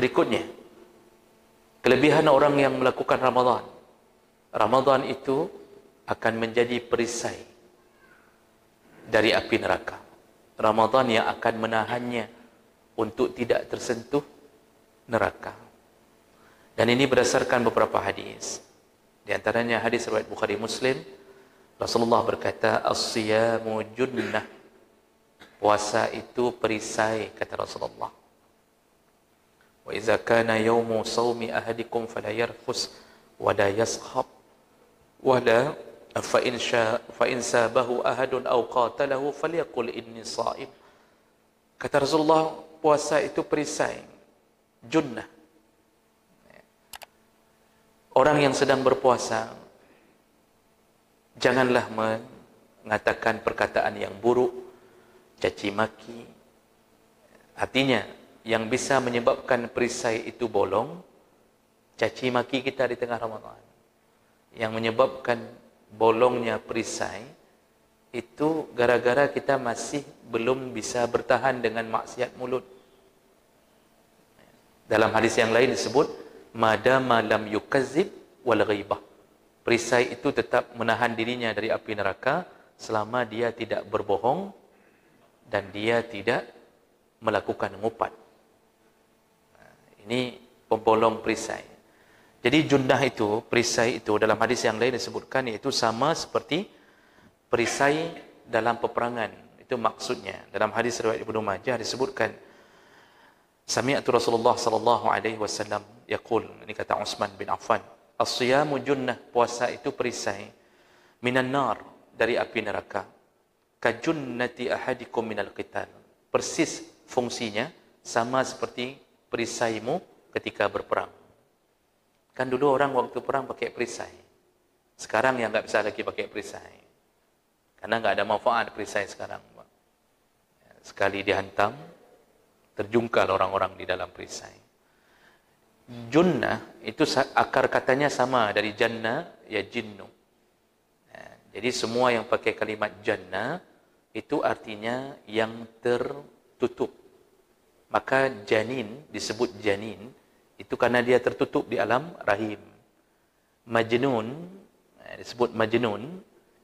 Berikutnya, kelebihan orang yang melakukan Ramadan. Ramadan itu akan menjadi perisai dari api neraka. Ramadan yang akan menahannya untuk tidak tersentuh neraka. Dan ini berdasarkan beberapa hadis. Di antaranya hadis riwayat Bukhari Muslim, Rasulullah berkata, "As-siyamu junnah." Puasa itu perisai, kata Rasulullah. "Wa idza kana yaumu shaumi ahadikum fala yarfus wa la yaskhab wa la fa in sabahu ahadun aw qatalahu falyaqul inni sha'im." Kata Rasulullah, puasa itu perisai, junnah. Orang yang sedang berpuasa, janganlah mengatakan perkataan yang buruk, caci maki. Artinya, yang bisa menyebabkan perisai itu bolong, caci maki kita di tengah Ramadan. Yang menyebabkan bolongnya perisai, itu gara-gara kita masih belum bisa bertahan dengan maksiat mulut. Dalam hadis yang lain disebut, madama lam yukazzib wal ghaibah. Perisai itu tetap menahan dirinya dari api neraka selama dia tidak berbohong dan dia tidak melakukan ngupat. Ini pembolong perisai. Jadi junnah itu, perisai itu dalam hadis yang lain disebutkan, iaitu sama seperti perisai dalam peperangan. Itu maksudnya. Dalam hadis riwayat Ibnu Majah disebutkan, sami'tu Rasulullah sallallahu alaihi wasallam yaqul, ini kata Utsman bin Affan, as-siyamu junnah, puasa itu perisai, minan nar, dari api neraka, kajunnati ahadikum minal qital, persis fungsinya sama seperti perisaimu ketika berperang. Kan dulu orang waktu perang pakai perisai, sekarang yang enggak bisa lagi pakai perisai karena enggak ada manfaat perisai sekarang. Sekali dihantam terjungkal orang-orang di dalam perisai. Junnah itu akar katanya sama dari jannah, ya jinnu. Jadi semua yang pakai kalimat jannah itu artinya yang tertutup. Maka janin disebut janin itu karena dia tertutup di alam rahim. Majnun disebut majnun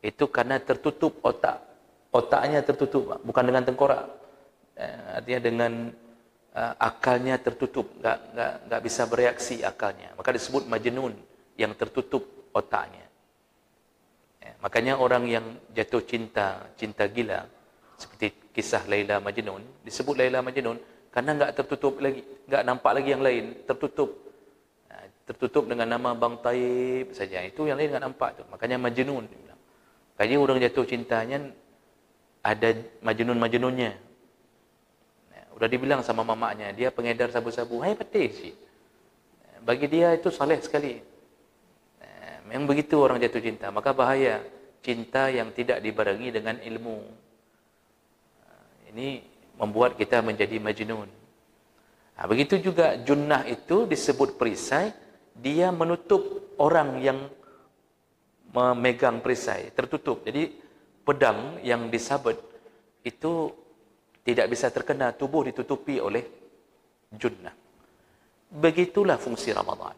itu karena tertutup otak. Otaknya tertutup, bukan dengan tengkorak. Artinya dengan akalnya tertutup, enggak bisa bereaksi akalnya. Maka disebut majnun, yang tertutup otaknya. Makanya orang yang jatuh cinta, cinta gila, seperti kisah Laila Majnun, disebut Laila Majnun karena enggak tertutup lagi, enggak nampak lagi yang lain, tertutup. Tertutup dengan nama Bang Taib saja. Itu yang lain enggak nampak tu. Makanya Majnun dibilang. Makanya orang jatuh cintanya ada majnun-majnunnya. Udah dibilang sama mamaknya, dia pengedar sabu-sabu. Hai patih sih. Bagi dia itu saleh sekali. Memang begitu orang jatuh cinta. Maka bahaya cinta yang tidak dibarengi dengan ilmu. Ini membuat kita menjadi majnun. Begitu juga junnah itu disebut perisai. Dia menutup orang yang memegang perisai. Tertutup. Jadi pedang yang disabet itu tidak bisa terkena, tubuh ditutupi oleh junnah. Begitulah fungsi Ramadan.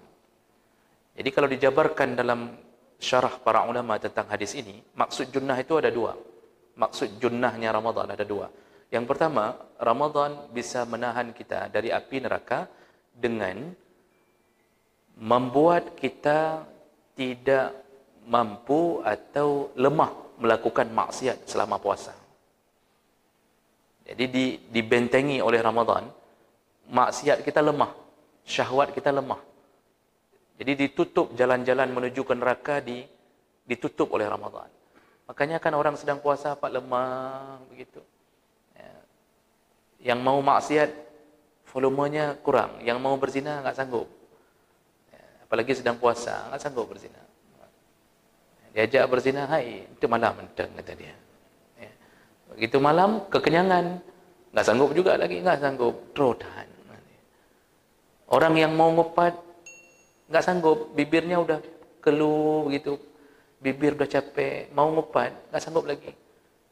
Jadi kalau dijabarkan dalam syarah para ulama tentang hadis ini, maksud junnah itu ada dua. Maksud junnahnya Ramadan ada dua. Yang pertama, Ramadan bisa menahan kita dari api neraka dengan membuat kita tidak mampu atau lemah melakukan maksiat selama puasa. Jadi dibentengi oleh Ramadan, maksiat kita lemah, syahwat kita lemah. Jadi ditutup jalan-jalan menuju ke neraka, ditutup oleh Ramadan. Makanya kan orang sedang puasa apa lemah begitu. Yang mau maksiat volumenya kurang, yang mau berzina enggak sanggup. Apalagi sedang puasa, enggak sanggup berzina. Diajak berzina, hai, itu malam menteng kata dia. Begitu malam, kekenyangan. Enggak sanggup juga lagi, enggak sanggup. Terus tahan. Orang yang mau ngupat, enggak sanggup. Bibirnya udah keluh begitu. Bibir udah capek, mau ngupat, enggak sanggup lagi.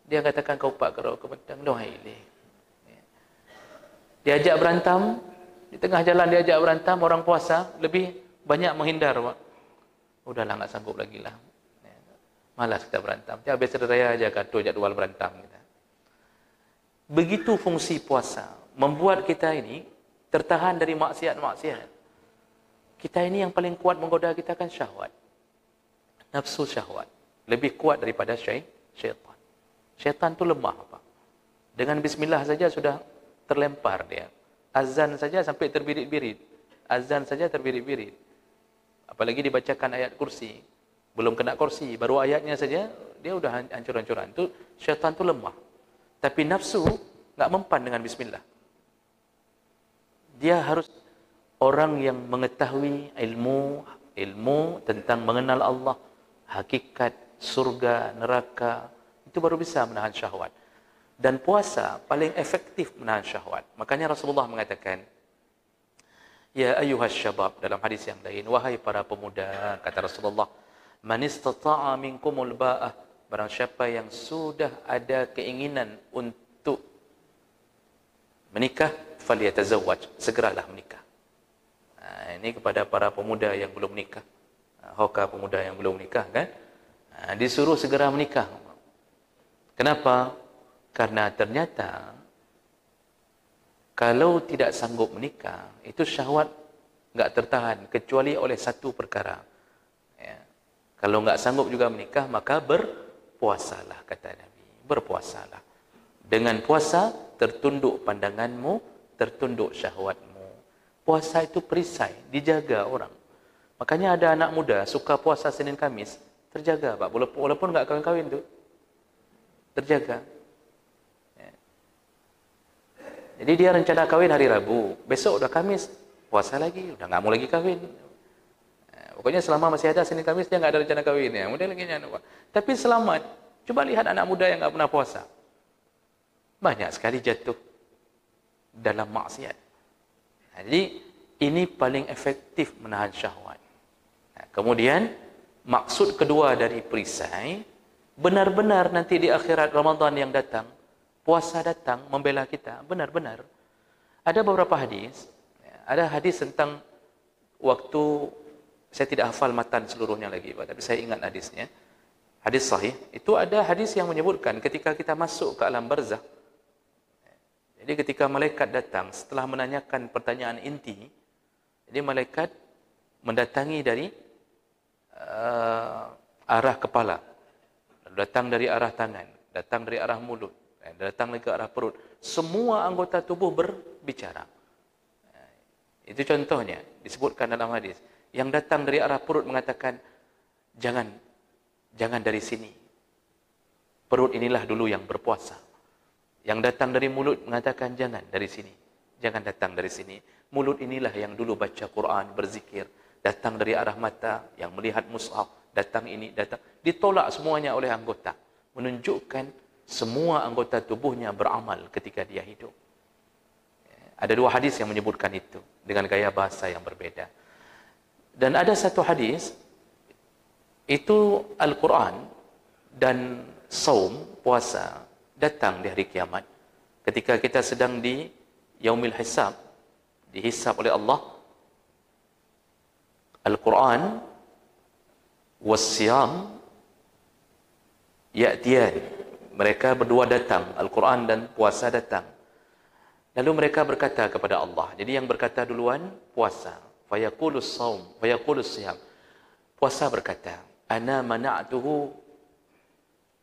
Dia katakan kau upat kerau ke pedang, doa ini. Diajak berantem, Di tengah jalan diajak berantem, orang puasa lebih banyak menghindar, Pak. Udahlah, enggak sanggup lagi lah. Malas kita berantem. Ya, habis raya aja gaduh jadual berantem kita. Begitu fungsi puasa membuat kita ini tertahan dari maksiat-maksiat. Kita ini yang paling kuat menggoda kita kan syahwat. Nafsu syahwat. Lebih kuat daripada syaitan. Syaitan tu lemah, Pak. Dengan bismillah saja sudah terlempar dia. Azan saja sampai terbirit-birit. Azan saja terbirit-birit. Apalagi dibacakan ayat kursi. Belum kena kursi, baru ayatnya saja dia udah hancur-hancuran. Itu syaitan tu lemah. Tapi nafsu enggak mempan dengan bismillah. Dia harus orang yang mengetahui ilmu tentang mengenal Allah, hakikat surga, neraka, itu baru bisa menahan syahwat. Dan puasa paling efektif menahan syahwat. Makanya Rasulullah mengatakan, ya ayyuhas syabab, dalam hadis yang lain, wahai para pemuda, kata Rasulullah, man istata'a minkumul ba'ah, barang siapa yang sudah ada keinginan untuk menikah, falyatazawwaj, segeralah menikah. Ini kepada para pemuda yang belum nikah. Hoka pemuda yang belum nikah kan? Disuruh segera menikah. Kenapa? Karena ternyata kalau tidak sanggup menikah, itu syahwat enggak tertahan kecuali oleh satu perkara. Ya. Kalau enggak sanggup juga menikah, maka berpuasalah, kata Nabi. Berpuasalah. Dengan puasa tertunduk pandanganmu, tertunduk syahwatmu. Puasa itu perisai, dijaga orang. Makanya ada anak muda suka puasa Senin Kamis, terjaga, Pak. Walaupun enggak kahwin-kahwin tu, terjaga. Ya. Jadi dia rencana kahwin hari Rabu, besok udah Kamis, puasa lagi, udah enggak mau lagi kahwin. Pokoknya selama masih ada Senin Kamis dia enggak ada rencana kahwin ya. Mudah lagi Pak. Tapi selamat. Coba lihat anak muda yang enggak pernah puasa. Banyak sekali jatuh dalam maksiat. Jadi ini paling efektif menahan syahwat. Kemudian maksud kedua dari perisai, benar-benar nanti di akhirat Ramadan yang datang, puasa datang membela kita, benar-benar. Ada beberapa hadis, ada hadis tentang waktu, saya tidak hafal matan seluruhnya lagi, Pak, tapi saya ingat hadisnya. Hadis sahih, itu ada hadis yang menyebutkan ketika kita masuk ke alam barzakh. Jadi ketika malaikat datang setelah menanyakan pertanyaan inti, jadi malaikat mendatangi dari arah kepala, datang dari arah tangan, datang dari arah mulut, datang lagi ke arah perut. Semua anggota tubuh berbicara. Itu contohnya disebutkan dalam hadis. Yang datang dari arah perut mengatakan, jangan dari sini. Perut inilah dulu yang berpuasa. Yang datang dari mulut mengatakan, jangan dari sini. Jangan datang dari sini. Mulut inilah yang dulu baca Quran, berzikir. Datang dari arah mata yang melihat mushaf. Datang ini, datang. Ditolak semuanya oleh anggota. Menunjukkan semua anggota tubuhnya beramal ketika dia hidup. Ada dua hadis yang menyebutkan itu. Dengan gaya bahasa yang berbeda. Dan ada satu hadis, itu Al-Quran dan saum, puasa, datang di hari kiamat. Ketika kita sedang di yaumil hisab, dihisab oleh Allah, Al-Quran was-siyam ya'tiyan. Mereka berdua datang, Al-Quran dan puasa datang. Lalu mereka berkata kepada Allah. Jadi yang berkata duluan puasa. Fayaqulus saum, fayaqulus siyam. Puasa berkata, ana mana'tuhu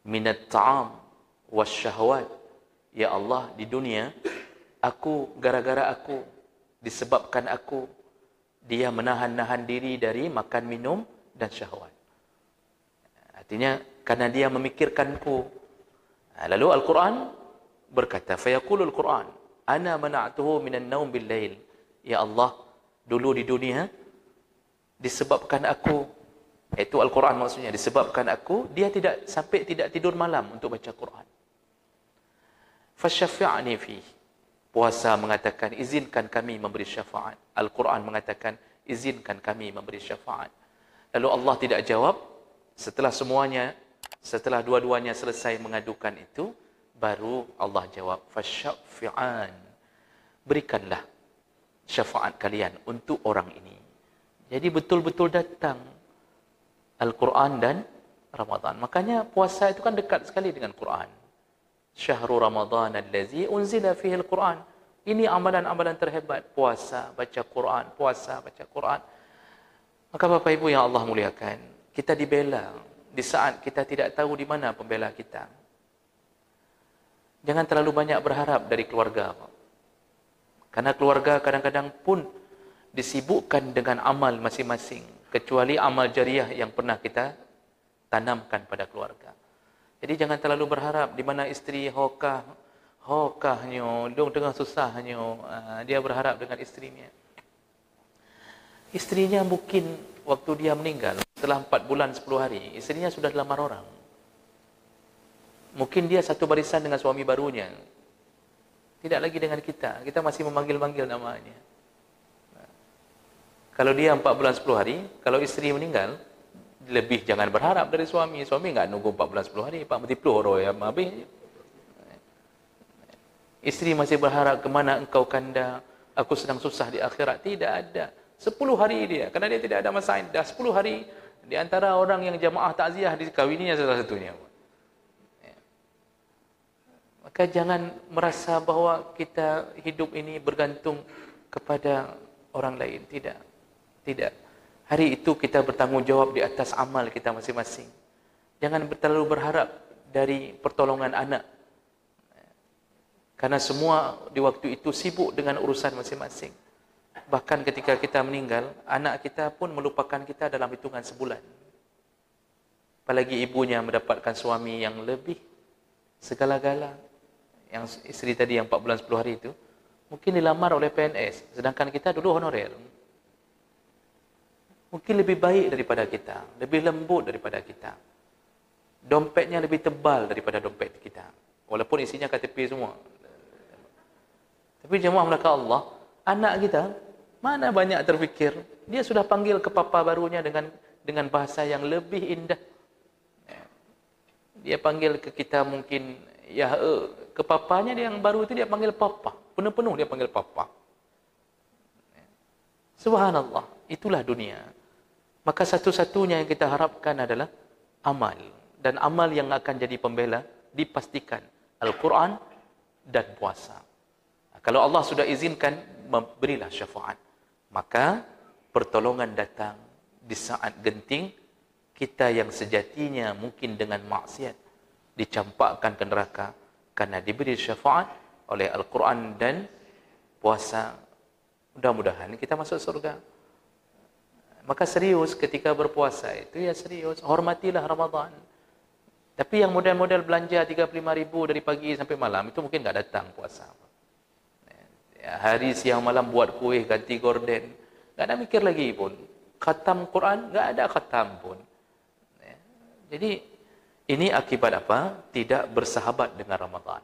minat ta'am wasyahwat. Ya Allah, di dunia gara-gara aku, disebabkan aku, dia menahan-nahan diri dari makan, minum dan syahwat. Artinya karena dia memikirkanku. Lalu Al-Quran berkata, fayaqulul Quran, ana mana'tuhu minan naum bil lail. Ya Allah, dulu di dunia disebabkan aku, itu Al-Quran maksudnya, disebabkan aku, dia tidak tidur malam untuk baca Quran. Fasyafi'ni fi. Puasa mengatakan, izinkan kami memberi syafaat. Al-Quran mengatakan, izinkan kami memberi syafaat. Lalu Allah tidak jawab. Setelah dua-duanya selesai mengadukan itu, baru Allah jawab, fasyafi'an. Berikanlah syafaat kalian untuk orang ini. Jadi betul-betul datang Al-Quran dan Ramadan. Makanya puasa itu kan dekat sekali dengan Quran. Syahrul Ramadan allazi unzila fihi al-Quran. Ini amalan-amalan terhebat. Puasa, baca Quran. Puasa, baca Quran. Maka Bapak Ibu yang Allah muliakan, kita dibela di saat kita tidak tahu di mana pembela kita. Jangan terlalu banyak berharap dari keluarga. Karena keluarga kadang-kadang pun disibukkan dengan amal masing-masing. Kecuali amal jariah yang pernah kita tanamkan pada keluarga. Jadi jangan terlalu berharap di mana isteri hokahnya, dong tengah susahnya, dia berharap dengan istrinya. Istrinya mungkin waktu dia meninggal, setelah 4 bulan 10 hari, istrinya sudah dilamar orang. Mungkin dia satu barisan dengan suami barunya. Tidak lagi dengan kita. Kita masih memanggil-manggil namanya. Kalau dia 4 bulan 10 hari, kalau istri meninggal, lebih jangan berharap dari suami. Suami enggak nunggu 4 bulan 10 hari. Pak Mati Peloro ya, habis. Istri masih berharap, kemana engkau kanda? Aku sedang susah di akhirat. Tidak ada. 10 hari dia. Kerana dia tidak ada masa. Dah 10 hari. Di antara orang yang jamaah takziah dikawininya salah satunya. Maka jangan merasa bahawa kita hidup ini bergantung kepada orang lain. Tidak. Tidak. Hari itu kita bertanggungjawab di atas amal kita masing-masing. Jangan terlalu berharap dari pertolongan anak. Karena semua di waktu itu sibuk dengan urusan masing-masing. Bahkan ketika kita meninggal, anak kita pun melupakan kita dalam hitungan sebulan. Apalagi ibunya mendapatkan suami yang lebih segala-gala. Yang isteri tadi yang 4 bulan 10 hari itu, mungkin dilamar oleh PNS. Sedangkan kita dulu honorer. Mungkin lebih baik daripada kita, lebih lembut daripada kita. Dompetnya lebih tebal daripada dompet kita. Walaupun isinya KTP semua. Tapi jemaah melaka Allah, anak kita mana banyak terfikir, dia sudah panggil ke papa barunya dengan bahasa yang lebih indah. Dia panggil ke kita mungkin ya ke papanya dia yang baru itu dia panggil papa. Penuh-penuh dia panggil papa. Subhanallah, itulah dunia. Maka satu-satunya yang kita harapkan adalah amal. Dan amal yang akan jadi pembela dipastikan Al-Quran dan puasa. Kalau Allah sudah izinkan, berilah syafaat. Maka pertolongan datang di saat genting, kita yang sejatinya mungkin dengan maksiat dicampakkan ke neraka karena diberi syafaat oleh Al-Quran dan puasa. Mudah-mudahan kita masuk surga. Maka serius ketika berpuasa itu ya serius. Hormatilah Ramadan. Tapi yang model-model belanja 35.000 dari pagi sampai malam itu mungkin tak datang puasa. Ya, hari siang malam buat kuih ganti gorden. Tak ada mikir lagi pun. Khatam Quran tak ada khatam pun. Ya. Jadi ini akibat apa? Tidak bersahabat dengan Ramadan.